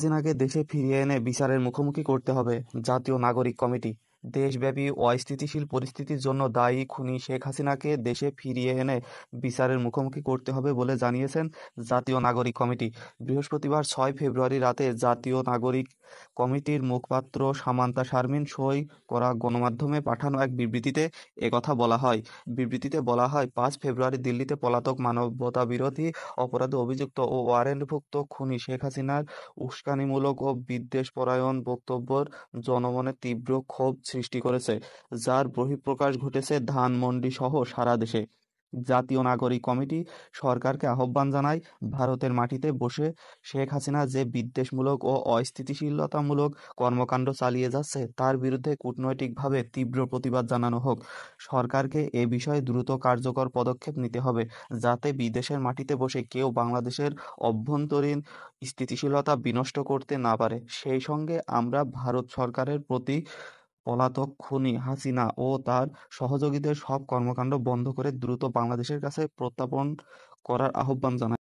হাসিনাকে দেশে ফিরিয়ে এনে বিচারের মুখোমুখি করতে হবে জাতীয় নাগরিক কমিটি। দেশব্যাপী অস্থিতিশীল পরিস্থিতির জন্য দায়ী খুনি শেখ হাসিনাকে দেশে ফিরিয়ে এনে বিচারের মুখোমুখি করতে হবে বলে জানিয়েছেন জাতীয় নাগরিক কমিটি। বৃহস্পতিবার 6 ফেব্রুয়ারি রাতে জাতীয় নাগরিক কমিটির মুখপাত্র সামান্তা শারমিন সই করা গণমাধ্যমে পাঠানো এক বিবৃতিতে একথা বলা হয়। বিবৃতিতে বলা হয়, 5 ফেব্রুয়ারি দিল্লিতে পলাতক মানবতাবিরোধী অপরাধে অভিযুক্ত ও ওয়ারেন্টভুক্ত খুনি শেখ হাসিনার উস্কানিমূলক ও বিদ্বেষপরায়ণ বক্তব্যের জনমনে তীব্র ক্ষোভ সৃষ্টি করেছে, যার বহিঃপ্রকাশ ঘটেছে ধানমন্ডি সহ সারা দেশে। জাতীয় নাগরিক কমিটি সরকারকে আহ্বান জানায়, ভারতের মাটিতে বসে শেখ হাসিনা যে বিদ্বেষমূলক ও অস্থিতিশীলতামূলক কর্মকাণ্ড চালিয়ে যাচ্ছে তার বিরুদ্ধে কূটনৈতিকভাবে তীব্র প্রতিবাদ জানানো হোক। সরকারকে এ বিষয়ে দ্রুত কার্যকর পদক্ষেপ নিতে হবে, যাতে বিদেশের মাটিতে বসে কেউ বাংলাদেশের অভ্যন্তরীণ স্থিতিশীলতা বিনষ্ট করতে না পারে। সেই সঙ্গে আমরা ভারত সরকারের প্রতি পলাতক খুনি হাসিনা ও তার সহযোগীদের সব কর্মকাণ্ড বন্ধ করে দ্রুত বাংলাদেশের কাছে প্রত্যার্পণ করার আহ্বান জানাই।